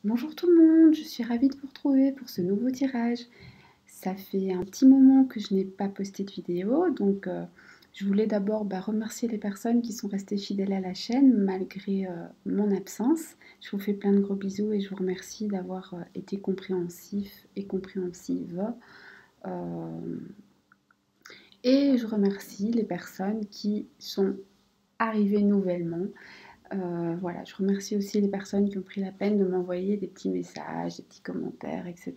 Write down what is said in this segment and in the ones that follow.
Bonjour tout le monde, je suis ravie de vous retrouver pour ce nouveau tirage. Ça fait un petit moment que je n'ai pas posté de vidéo, donc je voulais d'abord remercier les personnes qui sont restées fidèles à la chaîne malgré mon absence. Je vous fais plein de gros bisous et je vous remercie d'avoir été compréhensif et compréhensive. Et je remercie les personnes qui sont arrivées nouvellement. Voilà, je remercie aussi les personnes qui ont pris la peine de m'envoyer des petits messages, des petits commentaires, etc.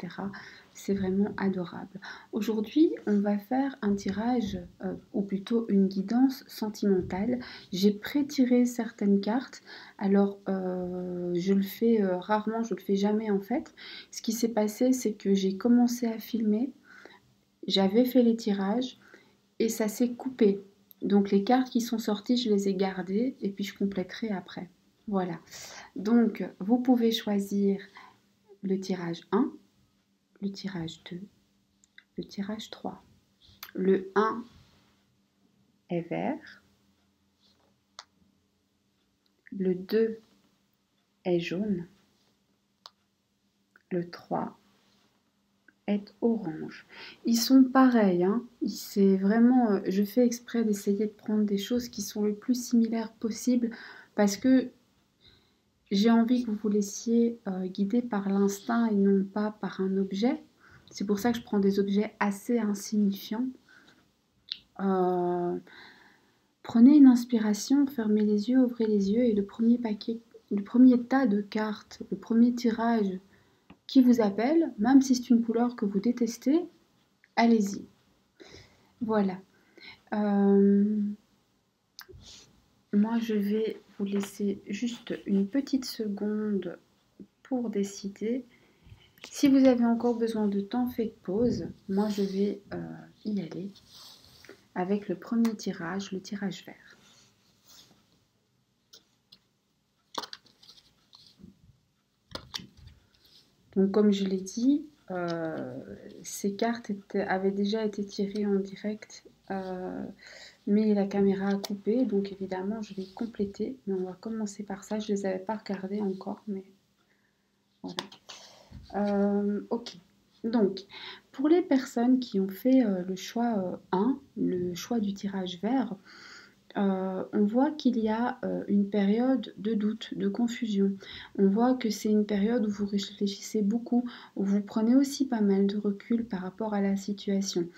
C'est vraiment adorable. Aujourd'hui, on va faire un tirage, ou plutôt une guidance sentimentale. J'ai pré-tiré certaines cartes. Alors, je le fais rarement, je le fais jamais en fait. Ce qui s'est passé, c'est que j'ai commencé à filmer, j'avais fait les tirages et ça s'est coupé. Donc les cartes qui sont sorties, je les ai gardées et puis je compléterai après. Voilà. Donc vous pouvez choisir le tirage 1, le tirage 2, le tirage 3. Le 1 est vert, le 2 est jaune, le 3 est orange. Ils sont pareils, hein. C'est vraiment, je fais exprès d'essayer de prendre des choses qui sont le plus similaires possible parce que j'ai envie que vous vous laissiez guider par l'instinct et non pas par un objet. C'est pour ça que je prends des objets assez insignifiants. Euh, Prenez une inspiration, fermez les yeux, ouvrez les yeux et le premier paquet, le premier tas de cartes, le premier tirage qui vous appelle, même si c'est une couleur que vous détestez, allez-y. Voilà. Euh, Moi, je vais vous laisser juste une petite seconde pour décider. Si vous avez encore besoin de temps, faites pause. Moi, je vais y aller avec le premier tirage, le tirage vert. Donc, comme je l'ai dit, ces cartes avaient déjà été tirées en direct, mais la caméra a coupé. Donc, évidemment, je vais compléter. Mais on va commencer par ça. Je ne les avais pas regardées encore, mais voilà. Ok. Donc, pour les personnes qui ont fait le choix 1, le choix du tirage vert, on voit qu'il y a une période de doute, de confusion. On voit que c'est une période où vous réfléchissez beaucoup, où vous prenez aussi pas mal de recul par rapport à la situation.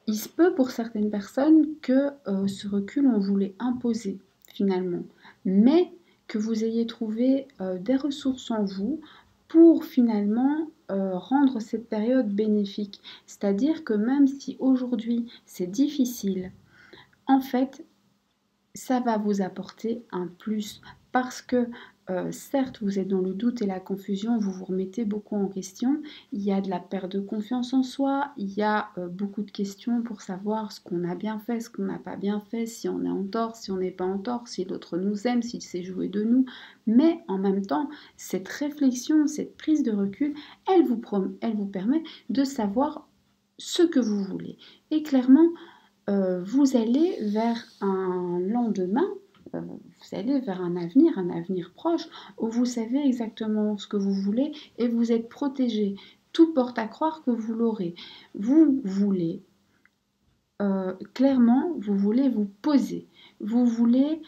Il se peut pour certaines personnes que ce recul, on vous l'ait imposé finalement, mais que vous ayez trouvé des ressources en vous pour finalement rendre cette période bénéfique. C'est-à-dire que même si aujourd'hui c'est difficile, en fait, ça va vous apporter un plus parce que certes vous êtes dans le doute et la confusion, vous vous remettez beaucoup en question, il y a de la perte de confiance en soi, il y a beaucoup de questions pour savoir ce qu'on a bien fait, ce qu'on n'a pas bien fait, si on est en tort, si on n'est pas en tort, si l'autre nous aime, s'il s'est joué de nous, mais en même temps cette réflexion, cette prise de recul, elle vous permet de savoir ce que vous voulez. Et clairement, vous allez vers un lendemain, vous allez vers un avenir proche, où vous savez exactement ce que vous voulez et vous êtes protégé. Tout porte à croire que vous l'aurez. Vous voulez, clairement, vous voulez vous poser. Vous voulez...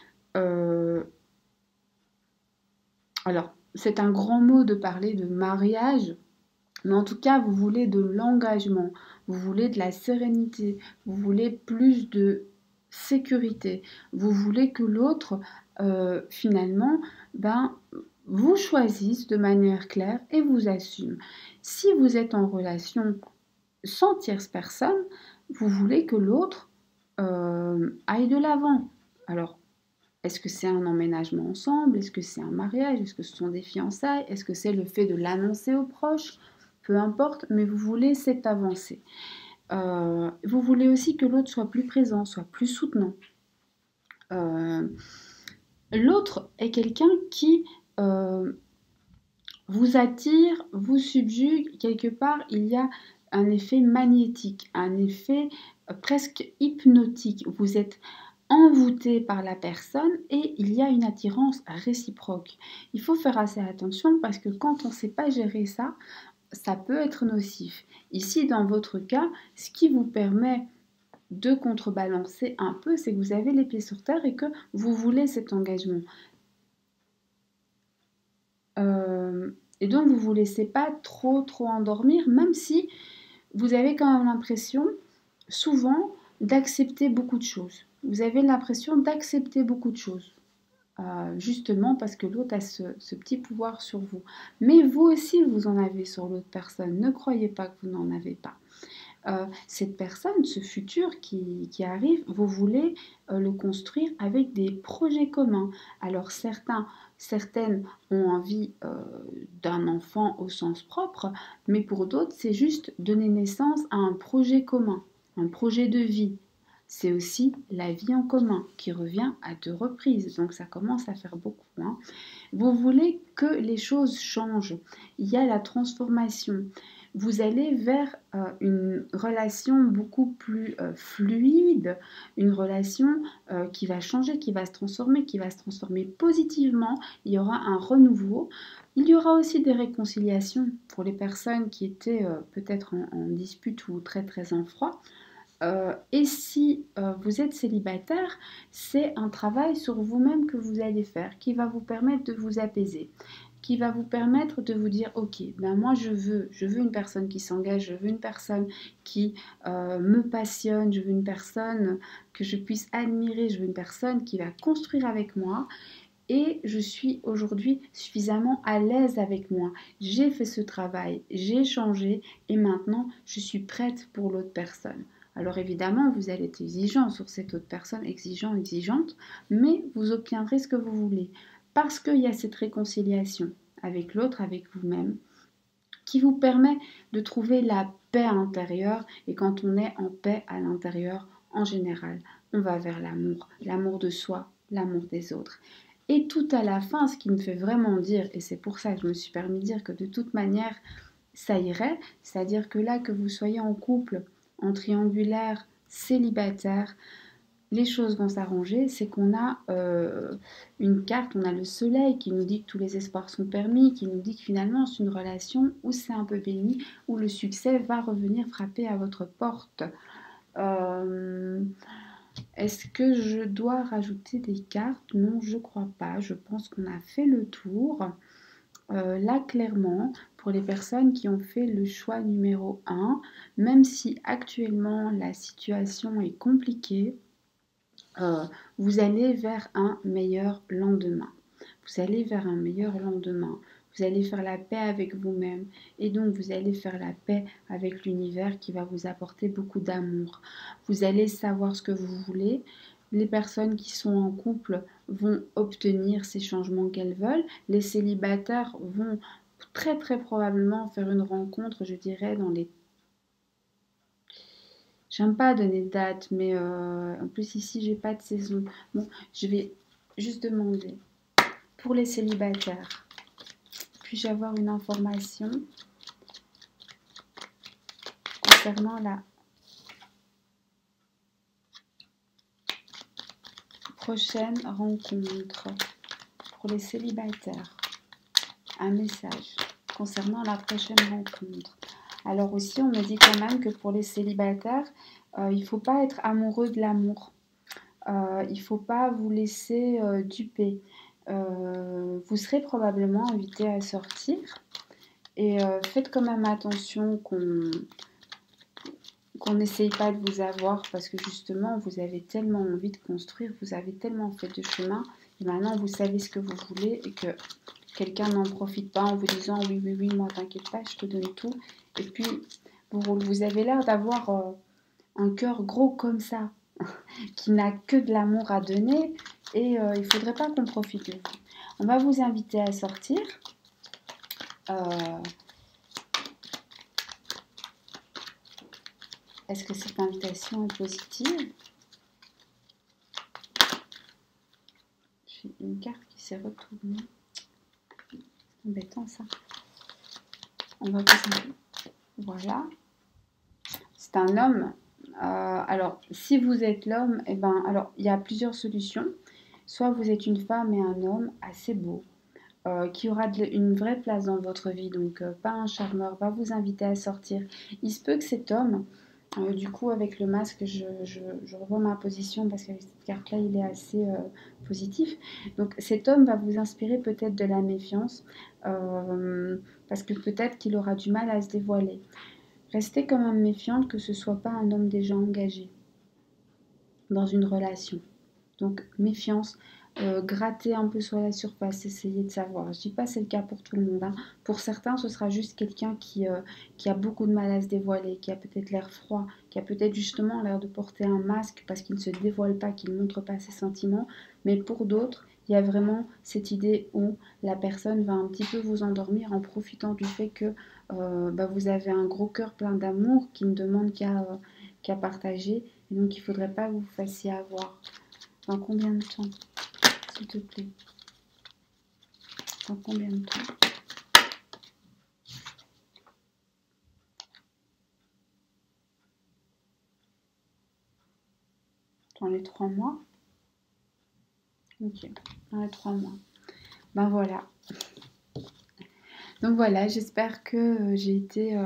alors, c'est un grand mot de parler de mariage, mais en tout cas, vous voulez de l'engagement, vous voulez de la sérénité, vous voulez plus de sécurité, vous voulez que l'autre, finalement, vous choisisse de manière claire et vous assume. Si vous êtes en relation sans tierce personne, vous voulez que l'autre aille de l'avant. Alors, est-ce que c'est un emménagement ensemble? Est-ce que c'est un mariage? Est-ce que ce sont des fiançailles? Est-ce que c'est le fait de l'annoncer aux proches? Peu importe, mais vous voulez cette avancée. Vous voulez aussi que l'autre soit plus présent, soit plus soutenant. L'autre est quelqu'un qui vous attire, vous subjugue. Quelque part, il y a un effet magnétique, un effet presque hypnotique. Vous êtes envoûté par la personne et il y a une attirance réciproque. Il faut faire assez attention parce que quand on ne sait pas gérer ça, ça peut être nocif. Ici, dans votre cas, ce qui vous permet de contrebalancer un peu, c'est que vous avez les pieds sur terre et que vous voulez cet engagement. Et donc, vous ne vous laissez pas trop endormir, même si vous avez quand même l'impression, souvent, d'accepter beaucoup de choses. Vous avez l'impression d'accepter beaucoup de choses. Justement parce que l'autre a ce petit pouvoir sur vous. Mais vous aussi, vous en avez sur l'autre personne. Ne croyez pas que vous n'en avez pas. Cette personne, ce futur qui arrive, vous voulez le construire avec des projets communs. Alors certaines ont envie d'un enfant au sens propre, mais pour d'autres, c'est juste donner naissance à un projet commun, un projet de vie. C'est aussi la vie en commun qui revient à 2 reprises, donc ça commence à faire beaucoup. Hein. Vous voulez que les choses changent, il y a la transformation. Vous allez vers une relation beaucoup plus fluide, une relation qui va changer, qui va se transformer positivement. Il y aura un renouveau. Il y aura aussi des réconciliations pour les personnes qui étaient peut-être en dispute ou très en froid. Et si vous êtes célibataire, c'est un travail sur vous-même que vous allez faire, qui va vous permettre de vous apaiser, qui va vous permettre de vous dire, ok, ben moi je veux une personne qui s'engage, je veux une personne qui me passionne, je veux une personne que je puisse admirer, je veux une personne qui va construire avec moi. Et je suis aujourd'hui suffisamment à l'aise avec moi. J'ai fait ce travail, j'ai changé et maintenant je suis prête pour l'autre personne. Alors évidemment, vous allez être exigeant sur cette autre personne, exigeante, mais vous obtiendrez ce que vous voulez. Parce qu'il y a cette réconciliation avec l'autre, avec vous-même, qui vous permet de trouver la paix intérieure. Et quand on est en paix à l'intérieur, en général, on va vers l'amour de soi, l'amour des autres. Et tout à la fin, ce qui me fait vraiment dire, et c'est pour ça que je me suis permis de dire que de toute manière, ça irait, c'est-à-dire que là, que vous soyez en couple, en triangulaire, célibataire, les choses vont s'arranger, c'est qu'on a une carte, on a le soleil qui nous dit que tous les espoirs sont permis, qui nous dit que finalement c'est une relation où c'est un peu béni, où le succès va revenir frapper à votre porte. Est-ce que je dois rajouter des cartes? Non, je crois pas. Je pense qu'on a fait le tour. Là, clairement, pour les personnes qui ont fait le choix numéro 1, même si actuellement la situation est compliquée, vous allez vers un meilleur lendemain. Vous allez vers un meilleur lendemain. Vous allez faire la paix avec vous-même et donc vous allez faire la paix avec l'univers qui va vous apporter beaucoup d'amour. Vous allez savoir ce que vous voulez. Les personnes qui sont en couple vont obtenir ces changements qu'elles veulent. Les célibataires vont très probablement faire une rencontre, je dirais, dans les... J'aime pas donner de date, mais en plus ici j'ai pas de saison. Bon, je vais juste demander pour les célibataires. Puis-je avoir une information concernant la prochaine rencontre pour les célibataires? Un message concernant la prochaine rencontre. Alors aussi, on me dit quand même que pour les célibataires, il ne faut pas être amoureux de l'amour. Il ne faut pas vous laisser duper. Vous serez probablement invité à sortir. Et faites quand même attention qu'on n'essaye pas de vous avoir parce que justement, vous avez tellement envie de construire, vous avez tellement fait de chemin. Et maintenant, vous savez ce que vous voulez et que quelqu'un n'en profite pas en vous disant oui, moi t'inquiète pas, je te donne tout. Et puis, vous avez l'air d'avoir un cœur gros comme ça, qui n'a que de l'amour à donner et il ne faudrait pas qu'on profite de vous. On va vous inviter à sortir. Est-ce que cette invitation est positive? J'ai une carte qui s'est retournée. C'est embêtant ça. On va vous inviter. Voilà. C'est un homme Alors, si vous êtes l'homme, eh ben, alors il y a plusieurs solutions. Soit vous êtes une femme et un homme assez beau, qui aura une vraie place dans votre vie, donc pas un charmeur, va vous inviter à sortir. Il se peut que cet homme, du coup avec le masque, je revois ma position parce qu'avec cette carte-là, il est assez positif. Donc cet homme va vous inspirer peut-être de la méfiance, parce que peut-être qu'il aura du mal à se dévoiler. Restez quand même méfiante que ce soit pas un homme déjà engagé dans une relation. Donc méfiance, gratter un peu sur la surface, essayer de savoir. Je dis pas c'est le cas pour tout le monde, hein. Pour certains, ce sera juste quelqu'un qui a beaucoup de mal à se dévoiler, qui a peut-être l'air froid, qui a peut-être justement l'air de porter un masque parce qu'il ne se dévoile pas, qu'il ne montre pas ses sentiments. Mais pour d'autres, il y a vraiment cette idée où la personne va un petit peu vous endormir en profitant du fait que vous avez un gros cœur plein d'amour qui ne demande qu'à partager. Et donc il ne faudrait pas que vous vous fassiez avoir. Dans combien de temps, s'il te plaît? Dans combien de temps? Dans les 3 mois? Ok, dans les 3 mois. Ben voilà. Donc voilà, j'espère que j'ai été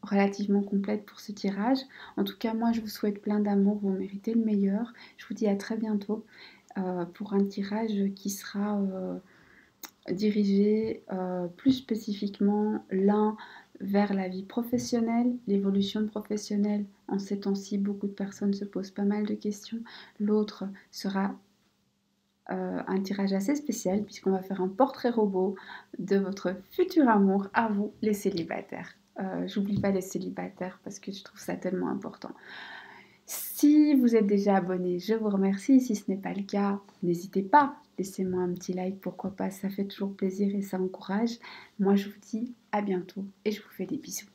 relativement complète pour ce tirage. En tout cas, moi, je vous souhaite plein d'amour. Vous méritez le meilleur. Je vous dis à très bientôt pour un tirage qui sera dirigé plus spécifiquement l'un vers la vie professionnelle, l'évolution professionnelle. En ces temps-ci, beaucoup de personnes se posent pas mal de questions. L'autre sera un tirage assez spécial puisqu'on va faire un portrait robot de votre futur amour à vous, les célibataires. J'oublie pas les célibataires parce que je trouve ça tellement important. Si vous êtes déjà abonné, je vous remercie. Si ce n'est pas le cas, n'hésitez pas. Laissez-moi un petit like, pourquoi pas, ça fait toujours plaisir et ça encourage. Moi, je vous dis à bientôt et je vous fais des bisous.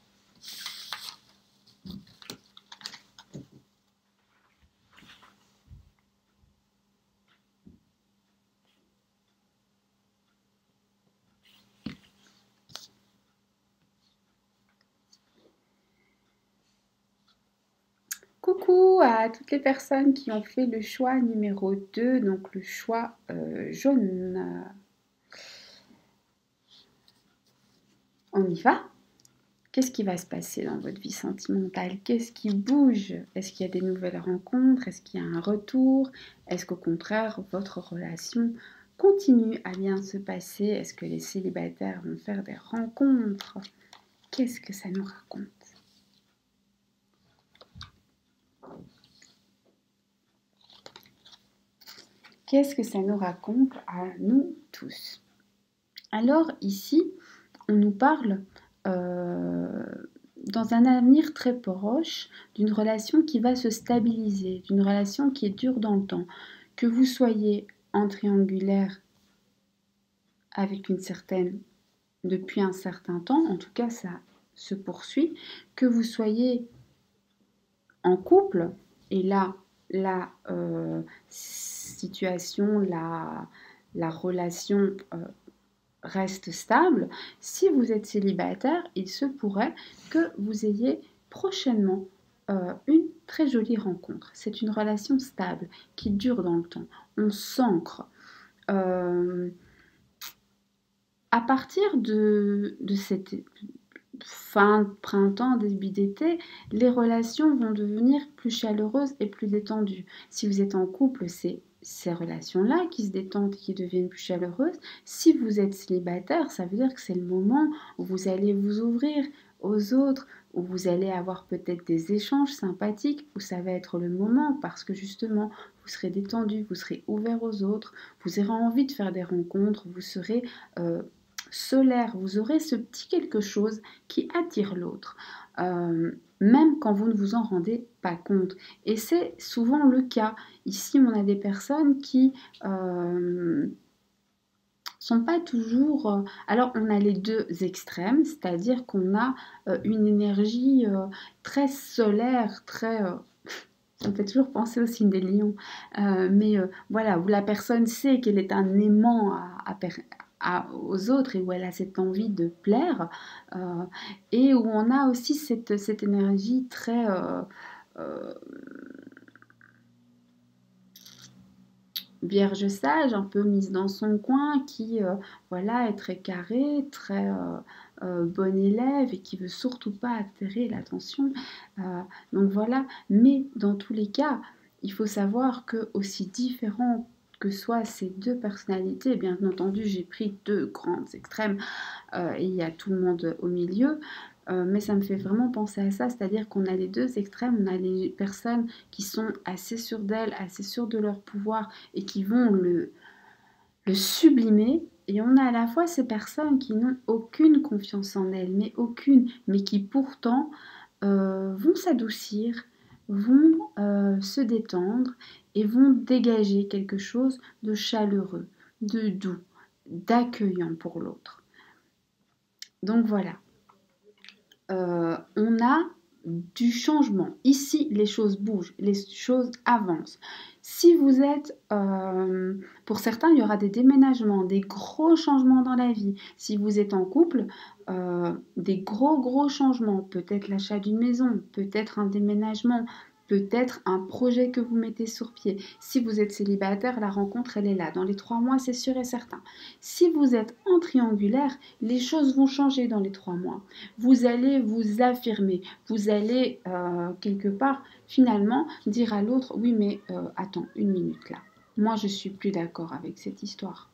Coucou à toutes les personnes qui ont fait le choix numéro 2, donc le choix jaune. On y va? Qu'est-ce qui va se passer dans votre vie sentimentale? Qu'est-ce qui bouge? Est-ce qu'il y a des nouvelles rencontres? Est-ce qu'il y a un retour? Est-ce qu'au contraire, votre relation continue à bien se passer? Est-ce que les célibataires vont faire des rencontres? Qu'est-ce que ça nous raconte? Qu'est-ce que ça nous raconte à nous tous? Alors ici, on nous parle dans un avenir très proche d'une relation qui va se stabiliser, d'une relation qui dure dans le temps. Que vous soyez en triangulaire avec une certaine, depuis un certain temps, en tout cas ça se poursuit, que vous soyez en couple, et là, la situation, la relation reste stable. Si vous êtes célibataire, il se pourrait que vous ayez prochainement une très jolie rencontre. C'est une relation stable qui dure dans le temps. On s'ancre. À partir de cette fin de printemps, début d'été, les relations vont devenir plus chaleureuses et plus détendues. Si vous êtes en couple, c'est ces relations-là qui se détendent et qui deviennent plus chaleureuses. Si vous êtes célibataire, ça veut dire que c'est le moment où vous allez vous ouvrir aux autres, où vous allez avoir peut-être des échanges sympathiques, où ça va être le moment parce que justement, vous serez détendu, vous serez ouvert aux autres, vous aurez envie de faire des rencontres, vous serez solaire, vous aurez ce petit quelque chose qui attire l'autre, même quand vous ne vous en rendez pas compte. Et c'est souvent le cas. Ici, on a des personnes qui sont pas toujours... alors, on a les deux extrêmes, c'est-à-dire qu'on a une énergie très solaire, très... ça me fait toujours penser au signe des lions. Mais voilà, où la personne sait qu'elle est un aimant aux autres et où elle a cette envie de plaire. Et où on a aussi cette énergie très euh, vierge sage, un peu mise dans son coin, qui voilà, est très carré, très bon élève et qui veut surtout pas attirer l'attention. Donc voilà, mais dans tous les cas, il faut savoir que aussi différents que soient ces deux personnalités, bien entendu j'ai pris deux grandes extrêmes et il y a tout le monde au milieu. Mais ça me fait vraiment penser à ça, c'est-à-dire qu'on a les deux extrêmes, on a les personnes qui sont assez sûres d'elles, assez sûres de leur pouvoir et qui vont le sublimer, et on a à la fois ces personnes qui n'ont aucune confiance en elles, mais aucune, mais qui pourtant vont s'adoucir, vont se détendre et vont dégager quelque chose de chaleureux, de doux, d'accueillant pour l'autre. Donc voilà. On a du changement. Ici, les choses bougent, les choses avancent. Si vous êtes, pour certains, il y aura des déménagements, des gros changements dans la vie. Si vous êtes en couple, des gros changements. Peut-être l'achat d'une maison, peut-être un déménagement, peut-être un projet que vous mettez sur pied. Si vous êtes célibataire, la rencontre, elle est là. Dans les 3 mois, c'est sûr et certain. Si vous êtes en triangulaire, les choses vont changer dans les 3 mois. Vous allez vous affirmer. Vous allez, quelque part, finalement, dire à l'autre, oui, mais attends, une minute là. Moi, je suis plus d'accord avec cette histoire.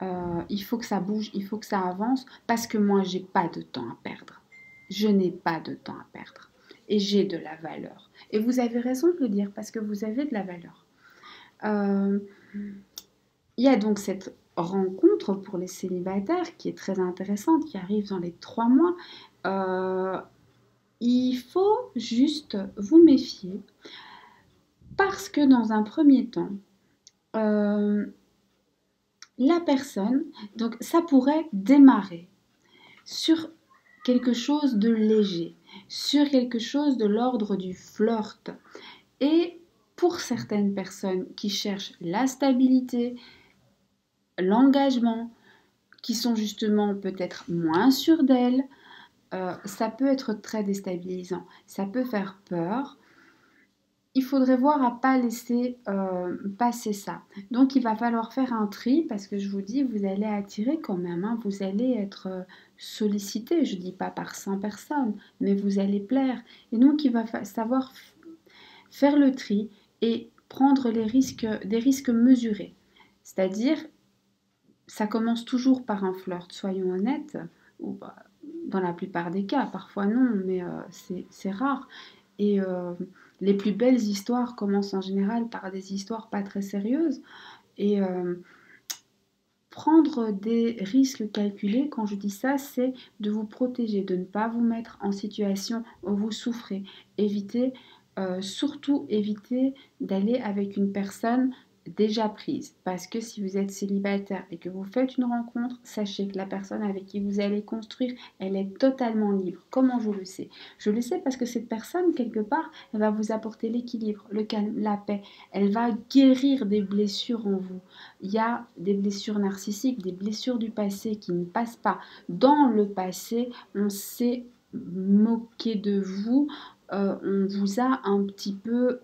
Il faut que ça bouge, il faut que ça avance, parce que moi, j'ai pas de temps à perdre. Je n'ai pas de temps à perdre. Et j'ai de la valeur. Et vous avez raison de le dire, parce que vous avez de la valeur. Il y a donc cette rencontre pour les célibataires qui est très intéressante, qui arrive dans les 3 mois. Il faut juste vous méfier, parce que dans un premier temps, la personne, donc ça pourrait démarrer sur quelque chose de léger, sur quelque chose de l'ordre du flirt. Et pour certaines personnes qui cherchent la stabilité, l'engagement, qui sont justement peut-être moins sûres d'elles, ça peut être très déstabilisant, ça peut faire peur. Il faudrait voir à ne pas laisser passer ça. Donc il va falloir faire un tri, parce que je vous dis, vous allez attirer quand même, hein, vous allez être sollicité, je ne dis pas par 100 personnes, mais vous allez plaire. Et donc il va savoir faire le tri et prendre les risques, des risques mesurés. C'est-à-dire, ça commence toujours par un flirt, soyons honnêtes, ou dans la plupart des cas, parfois non, mais c'est rare. Et les plus belles histoires commencent en général par des histoires pas très sérieuses. Et prendre des risques calculés, quand je dis ça, c'est de vous protéger, de ne pas vous mettre en situation où vous souffrez. Évitez, surtout évitez d'aller avec une personne déjà prise. Parce que si vous êtes célibataire et que vous faites une rencontre, sachez que la personne avec qui vous allez construire, elle est totalement libre. Comment je le sais? Je le sais parce que cette personne, quelque part, elle va vous apporter l'équilibre, le calme, la paix. Elle va guérir des blessures en vous. Il y a des blessures narcissiques, des blessures du passé qui ne passent pas. Dans le passé, on s'est moqué de vous, on vous a un petit peu...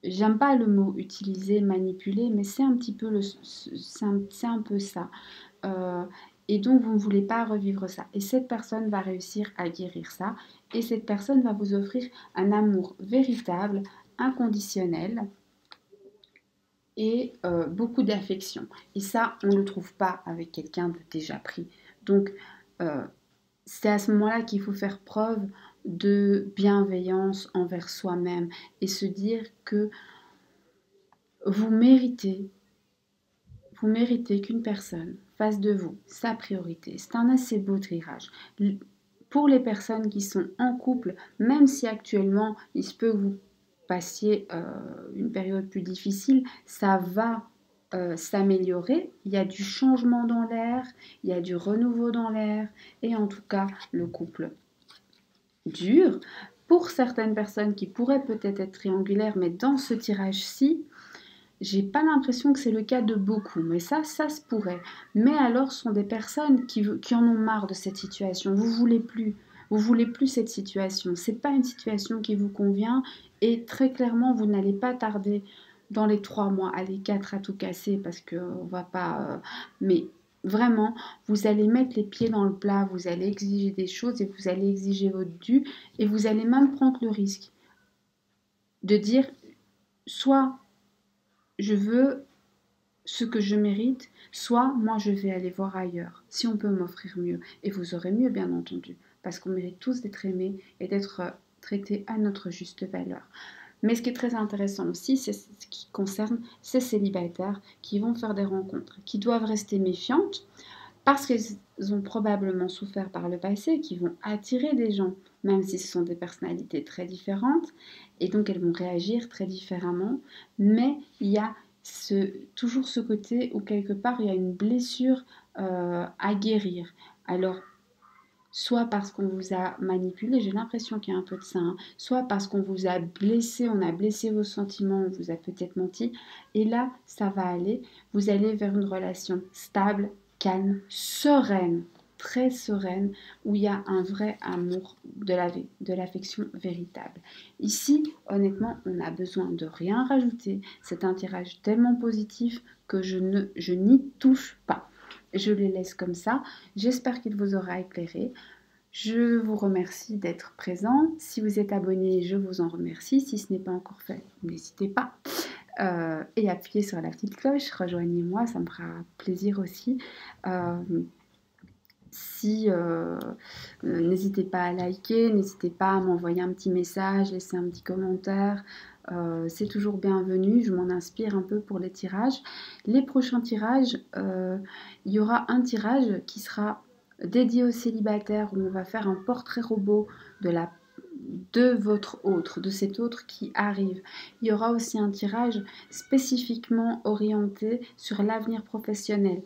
j'aime pas le mot utiliser, manipuler, mais c'est un petit peu c'est un peu ça. Euh, et donc vous ne voulez pas revivre ça. Et cette personne va réussir à guérir ça. Et cette personne va vous offrir un amour véritable, inconditionnel et beaucoup d'affection. Et ça, on ne le trouve pas avec quelqu'un de déjà pris. Donc euh, c'est à ce moment-là qu'il faut faire preuve de bienveillance envers soi-même et se dire que vous méritez, vous méritez qu'une personne fasse de vous sa priorité. C'est un assez beau tirage. Pour les personnes qui sont en couple, même si actuellement il se peut que vous passiez une période plus difficile, ça va s'améliorer. Il y a du changement dans l'air, il y a du renouveau dans l'air, et en tout cas, le couple dure. Pour certaines personnes qui pourraient peut-être être triangulaires, mais dans ce tirage-ci, j'ai pas l'impression que c'est le cas de beaucoup, mais ça se pourrait. Mais alors, ce sont des personnes qui en ont marre de cette situation. Vous voulez plus. Vous voulez plus cette situation. C'est pas une situation qui vous convient et très clairement, vous n'allez pas tarder dans les 3 mois, allez 4 à tout casser parce que on va pas. Mais vraiment, vous allez mettre les pieds dans le plat, vous allez exiger des choses et vous allez exiger votre dû et vous allez même prendre le risque de dire soit je veux ce que je mérite, soit moi je vais aller voir ailleurs, si on peut m'offrir mieux. Et vous aurez mieux, bien entendu, parce qu'on mérite tous d'être aimés et d'être traités à notre juste valeur. Mais ce qui est très intéressant aussi, c'est ce qui concerne ces célibataires qui vont faire des rencontres, qui doivent rester méfiantes parce qu'elles ont probablement souffert par le passé, qui vont attirer des gens, même si ce sont des personnalités très différentes, et donc elles vont réagir très différemment, mais il y a toujours ce côté où quelque part il y a une blessure à guérir. Alors, soit parce qu'on vous a manipulé, j'ai l'impression qu'il y a un peu de ça, hein, soit parce qu'on vous a blessé, on a blessé vos sentiments, on vous a peut-être menti, et là, ça va aller, vous allez vers une relation stable, calme, sereine, très sereine, où il y a un vrai amour, de l'affection véritable. Ici, honnêtement, on n'a besoin de rien rajouter, c'est un tirage tellement positif que je n'y touche pas. Je les laisse comme ça. J'espère qu'il vous aura éclairé. Je vous remercie d'être présent. Si vous êtes abonné, je vous en remercie. Si ce n'est pas encore fait, n'hésitez pas. Et appuyez sur la petite cloche. Rejoignez-moi, ça me fera plaisir aussi. N'hésitez pas à liker, n'hésitez pas à m'envoyer un petit message, laisser un petit commentaire. C'est toujours bienvenu, je m'en inspire un peu pour les tirages. Les prochains tirages, il y aura un tirage qui sera dédié aux célibataires où on va faire un portrait robot de votre autre, de cet autre qui arrive. Il y aura aussi un tirage spécifiquement orienté sur l'avenir professionnel.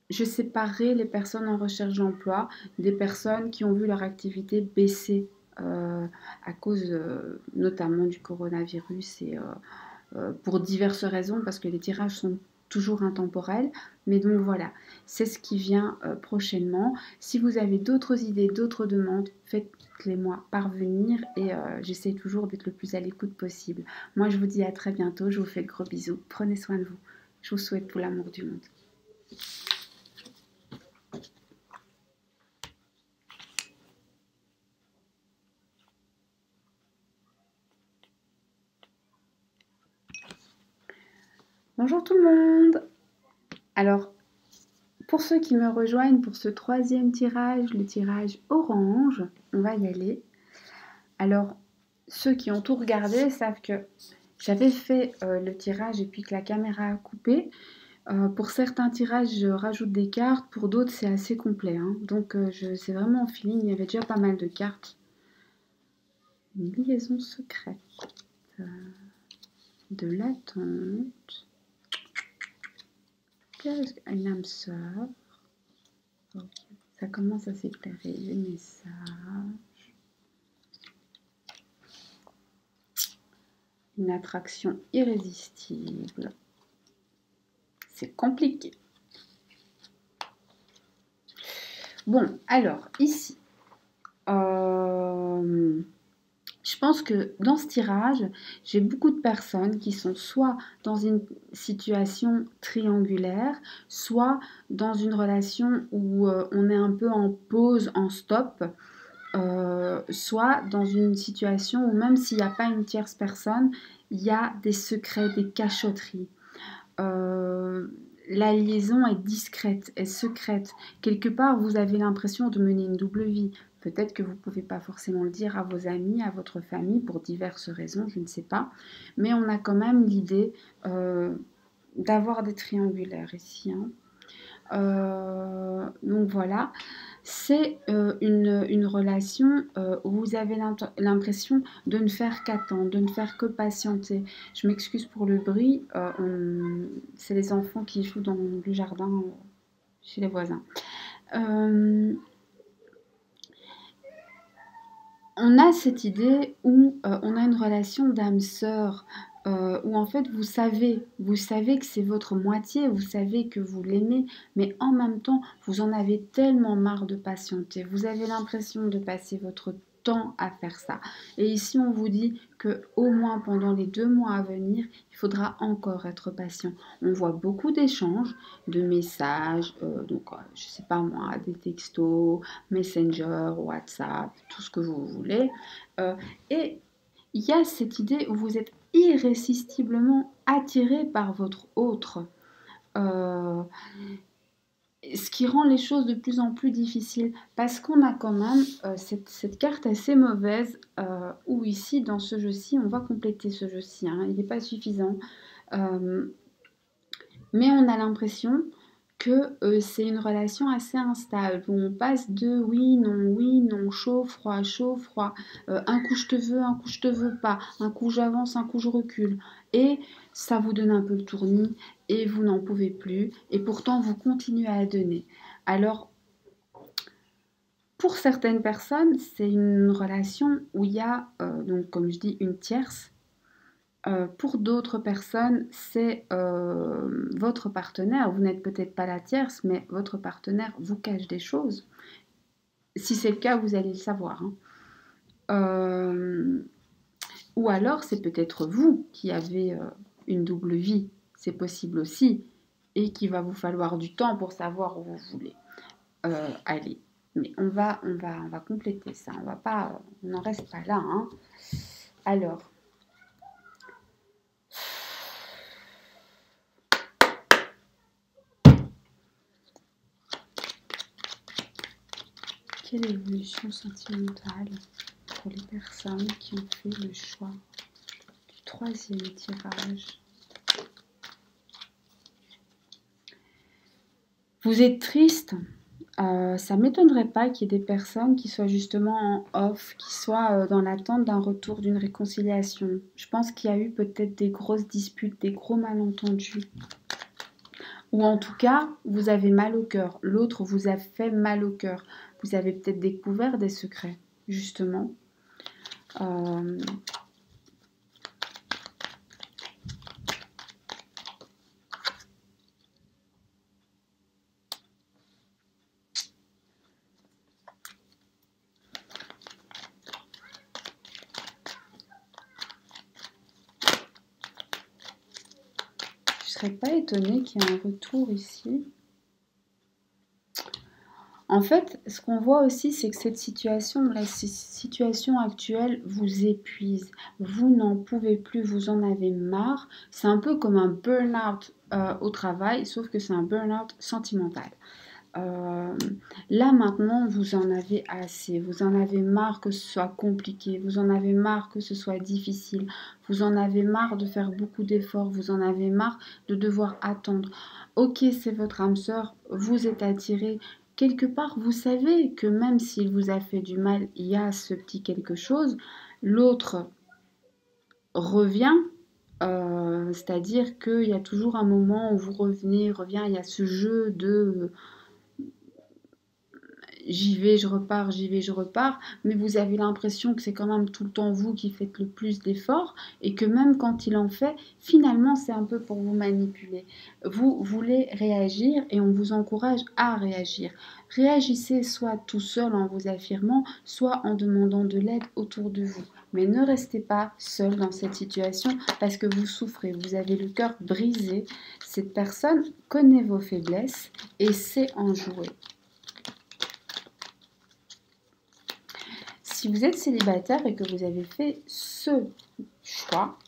Je séparerai les personnes en recherche d'emploi des personnes qui ont vu leur activité baisser à cause notamment du coronavirus et pour diverses raisons, parce que les tirages sont toujours intemporels. Mais donc voilà, c'est ce qui vient prochainement. Si vous avez d'autres idées, d'autres demandes, faites-les moi parvenir et j'essaie toujours d'être le plus à l'écoute possible. Moi, je vous dis à très bientôt. Je vous fais de gros bisous. Prenez soin de vous. Je vous souhaite tout l'amour du monde. Bonjour tout le monde. Alors, pour ceux qui me rejoignent pour ce 3e tirage, le tirage orange, on va y aller. Alors, ceux qui ont tout regardé savent que j'avais fait le tirage et puis que la caméra a coupé. Pour certains tirages, je rajoute des cartes, pour d'autres, c'est assez complet, hein. Donc, c'est vraiment au feeling, il y avait déjà pas mal de cartes. Une liaison secrète, de l'attente. Une âme sœur. Okay. Ça commence à s'éclairer. Les messages. Une attraction irrésistible. C'est compliqué. Bon, alors, ici, je pense que dans ce tirage, j'ai beaucoup de personnes qui sont soit dans une situation triangulaire, soit dans une relation où on est un peu en pause, en stop, soit dans une situation où même s'il n'y a pas une tierce personne, il y a des secrets, des cachotteries. La liaison est discrète, est secrète. Quelque part, vous avez l'impression de mener une double vie. Peut-être que vous ne pouvez pas forcément le dire à vos amis, à votre famille, pour diverses raisons, je ne sais pas. Mais on a quand même l'idée d'avoir des triangulaires ici, hein. Donc voilà, c'est une relation où vous avez l'impression de ne faire qu'attendre, de ne faire que patienter. Je m'excuse pour le bruit, c'est les enfants qui jouent dans le jardin chez les voisins. On a cette idée où on a une relation d'âme sœur où en fait vous savez que c'est votre moitié, vous savez que vous l'aimez, mais en même temps vous en avez tellement marre de patienter, vous avez l'impression de passer votre temps à faire ça. Et ici on vous dit que au moins pendant les 2 mois à venir, il faudra encore être patient. On voit beaucoup d'échanges, de messages, je sais pas moi, des textos, Messenger, WhatsApp, tout ce que vous voulez. Et il y a cette idée où vous êtes irrésistiblement attiré par votre autre. Euh, Ce qui rend les choses de plus en plus difficiles parce qu'on a quand même cette carte assez mauvaise où ici dans ce jeu-ci, on va compléter ce jeu-ci, hein, il n'est pas suffisant. Euh, mais on a l'impression que c'est une relation assez instable, où on passe de oui, non, chaud, froid, un coup je te veux, un coup je te veux pas, un coup j'avance, un coup je recule. Et ça vous donne un peu le tournis et vous n'en pouvez plus, et pourtant vous continuez à donner. Alors, pour certaines personnes, c'est une relation où il y a, donc comme je dis, une tierce. Pour d'autres personnes, c'est votre partenaire. Vous n'êtes peut-être pas la tierce, mais votre partenaire vous cache des choses. Si c'est le cas, vous allez le savoir, hein. Euh, ou alors, c'est peut-être vous qui avez une double vie. C'est possible aussi. Et qu'il va vous falloir du temps pour savoir où vous voulez aller. Mais on va compléter ça. On n'en reste pas là, hein. Alors, quelle évolution sentimentale pour les personnes qui ont fait le choix du 3e tirage? Vous êtes triste. Ça m'étonnerait pas qu'il y ait des personnes qui soient justement en off, qui soient dans l'attente d'un retour, d'une réconciliation. Je pense qu'il y a eu peut-être des grosses disputes, des gros malentendus. Ou en tout cas, vous avez mal au cœur. L'autre vous a fait mal au cœur. Vous avez peut-être découvert des secrets, justement. Euh, Je serais pas étonnée qu'il y ait un retour ici. En fait, ce qu'on voit aussi, c'est que cette situation, la situation actuelle vous épuise. Vous n'en pouvez plus, vous en avez marre. C'est un peu comme un burn-out au travail, sauf que c'est un burn-out sentimental. Euh, Là maintenant, vous en avez assez, vous en avez marre que ce soit compliqué, vous en avez marre que ce soit difficile, vous en avez marre de faire beaucoup d'efforts, vous en avez marre de devoir attendre. Ok, c'est votre âme sœur, vous êtes attiré. Quelque part, vous savez que même s'il vous a fait du mal, il y a ce petit quelque chose. L'autre revient, c'est-à-dire qu'il y a toujours un moment où vous revenez, revient, il y a ce jeu de j'y vais, je repars, j'y vais, je repars, mais vous avez l'impression que c'est quand même tout le temps vous qui faites le plus d'efforts et que même quand il en fait, finalement c'est un peu pour vous manipuler. Vous voulez réagir et on vous encourage à réagir. Réagissez soit tout seul en vous affirmant, soit en demandant de l'aide autour de vous. Mais ne restez pas seul dans cette situation parce que vous souffrez, vous avez le cœur brisé. Cette personne connaît vos faiblesses et sait en jouer. Si vous êtes célibataire et que vous avez fait ce choix,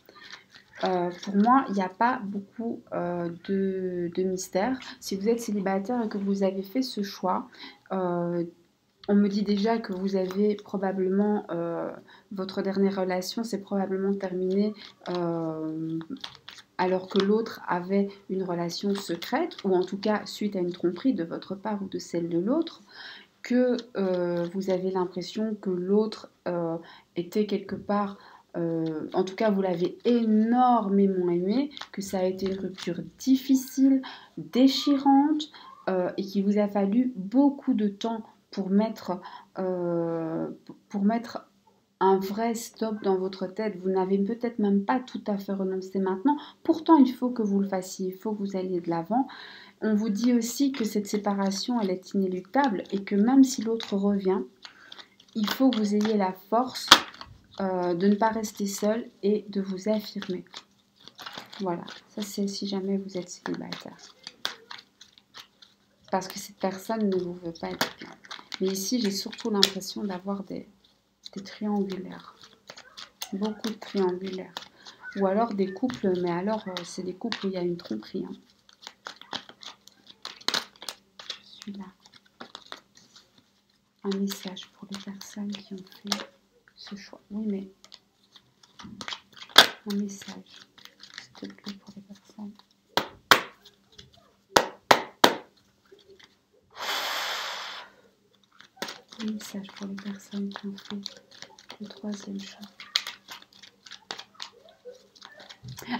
pour moi, il n'y a pas beaucoup de mystère. Si vous êtes célibataire et que vous avez fait ce choix, on me dit déjà que vous avez probablement, votre dernière relation s'est probablement terminée alors que l'autre avait une relation secrète, ou en tout cas suite à une tromperie de votre part ou de celle de l'autre, que vous avez l'impression que l'autre était quelque part, en tout cas vous l'avez énormément aimé, que ça a été une rupture difficile, déchirante, et qu'il vous a fallu beaucoup de temps pour mettre un vrai stop dans votre tête. Vous n'avez peut-être même pas tout à fait renoncé maintenant. Pourtant, il faut que vous le fassiez, il faut que vous alliez de l'avant. On vous dit aussi que cette séparation, elle est inéluctable et que même si l'autre revient, il faut que vous ayez la force de ne pas rester seul et de vous affirmer. Voilà, ça c'est si jamais vous êtes célibataire. Parce que cette personne ne vous veut pas être bien. Mais ici, j'ai surtout l'impression d'avoir des triangulaires. Beaucoup de triangulaires. Ou alors des couples, mais alors c'est des couples où il y a une tromperie. Hein. Je suis là. Un message pour les personnes qui ont fait ce choix. Oui, mais un message, s'il te plaît, pour les personnes. Un message pour les personnes qui ont fait le troisième choix.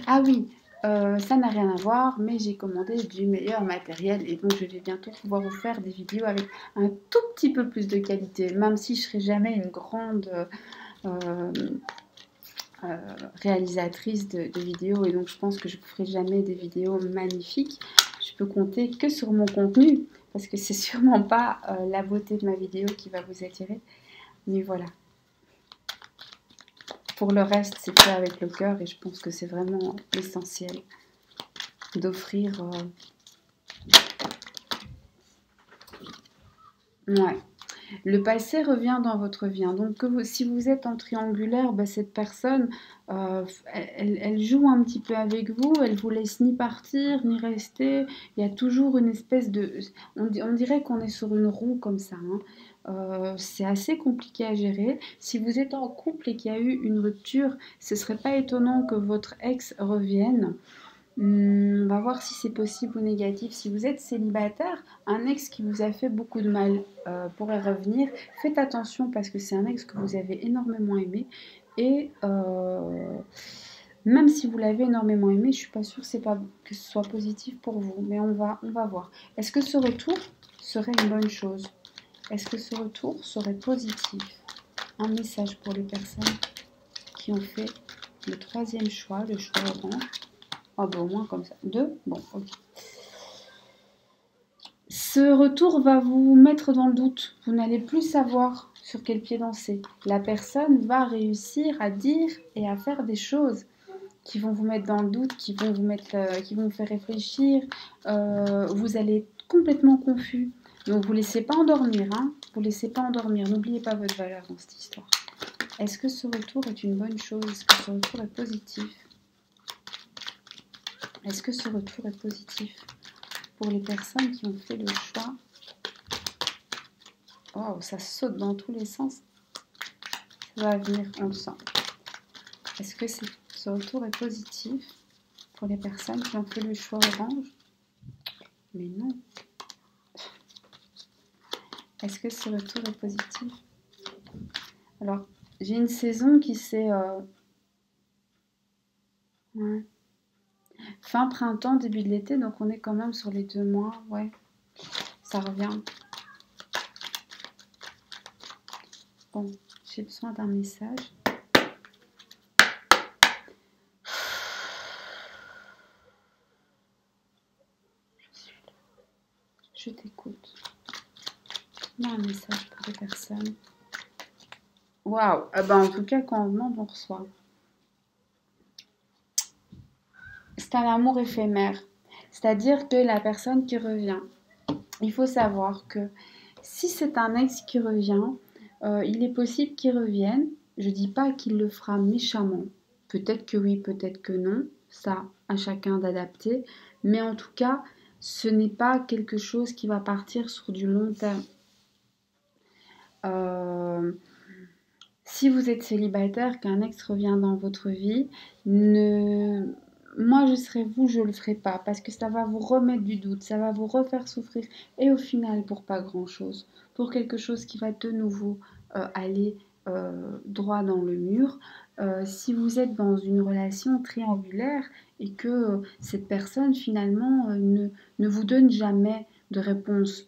Ah oui, ça n'a rien à voir, mais j'ai commandé du meilleur matériel et donc je vais bientôt pouvoir vous faire des vidéos avec un tout petit peu plus de qualité, même si je ne serai jamais une grande euh, réalisatrice de vidéos et donc je pense que je ne ferai jamais des vidéos magnifiques. Je peux compter que sur mon contenu parce que c'est sûrement pas la beauté de ma vidéo qui va vous attirer, mais voilà. Pour le reste, c'est fait avec le cœur et je pense que c'est vraiment essentiel d'offrir. Ouais. Le passé revient dans votre vie. Hein. Donc, si vous êtes en triangulaire, bah, cette personne, elle joue un petit peu avec vous. Elle vous laisse ni partir, ni rester. Il y a toujours une espèce de... On dirait qu'on est sur une roue comme ça. Hein. C'est assez compliqué à gérer. Si vous êtes en couple et qu'il y a eu une rupture, ce serait pas étonnant que votre ex revienne. On va voir si c'est possible ou négatif. Si vous êtes célibataire, un ex qui vous a fait beaucoup de mal pourrait revenir. Faites attention parce que c'est un ex que vous avez énormément aimé. Et même si vous l'avez énormément aimé, je ne suis pas sûre que ce soit positif pour vous. Mais on va voir. Est-ce que ce retour serait une bonne chose? Est-ce que ce retour serait positif? Un message pour les personnes qui ont fait le troisième choix, le choix orange. Ah bah au moins comme ça. 2? Bon, ok. Ce retour va vous mettre dans le doute. Vous n'allez plus savoir sur quel pied danser. La personne va réussir à dire et à faire des choses qui vont vous mettre dans le doute, qui vont vous faire réfléchir. Vous allez être complètement confus. Donc vous ne laissez pas endormir. Hein. Vous laissez pas endormir. N'oubliez pas votre valeur dans cette histoire. Est-ce que ce retour est une bonne chose? Est-ce que ce retour est positif? Est-ce que ce retour est positif pour les personnes qui ont fait le choix? Oh, ça saute dans tous les sens. Ça va venir, on le sent. Est-ce que ce retour est positif pour les personnes qui ont fait le choix orange? Mais non. Est-ce que ce retour est positif? Alors, j'ai une saison qui s'est... Ouais. Fin printemps, début de l'été, donc on est quand même sur les 2 mois, ouais, ça revient. Bon, j'ai besoin d'un message. Je suis là. Je t'écoute. Un message pour les personnes. Waouh, en tout cas, quand on demande, on reçoit. C'est un amour éphémère. C'est-à-dire que la personne qui revient, il faut savoir que si c'est un ex qui revient, il est possible qu'il revienne. Je ne dis pas qu'il le fera méchamment. Peut-être que oui, peut-être que non. Ça, à chacun d'adapter. Mais en tout cas, ce n'est pas quelque chose qui va partir sur du long terme. Si vous êtes célibataire, qu'un ex revient dans votre vie, moi je serais vous, je le ferai pas parce que ça va vous remettre du doute, ça va vous refaire souffrir et au final pour pas grand chose, pour quelque chose qui va de nouveau aller droit dans le mur. Si vous êtes dans une relation triangulaire et que cette personne finalement ne vous donne jamais de réponse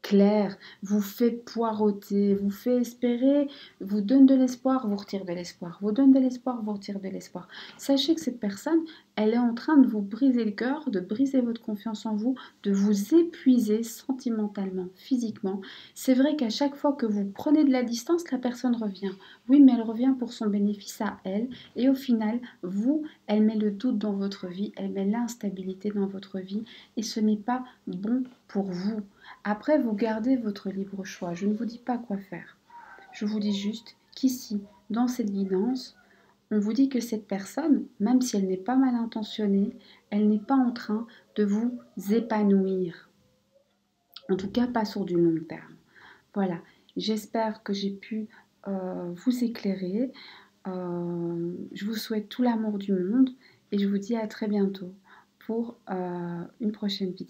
clair, vous fait poireauter, vous fait espérer, vous donne de l'espoir, vous retire de l'espoir, vous donne de l'espoir, vous retire de l'espoir. Sachez que cette personne, elle est en train de vous briser le cœur, de briser votre confiance en vous, de vous épuiser sentimentalement, physiquement. C'est vrai qu'à chaque fois que vous prenez de la distance, la personne revient. Oui, mais elle revient pour son bénéfice à elle. Et au final, vous, elle met le doute dans votre vie, elle met l'instabilité dans votre vie. Et ce n'est pas bon pour vous. Après, vous gardez votre libre choix. Je ne vous dis pas quoi faire. Je vous dis juste qu'ici, dans cette guidance, on vous dit que cette personne, même si elle n'est pas mal intentionnée, elle n'est pas en train de vous épanouir. En tout cas, pas sur du long terme. Voilà, j'espère que j'ai pu vous éclairer. Je vous souhaite tout l'amour du monde et je vous dis à très bientôt pour une prochaine vidéo.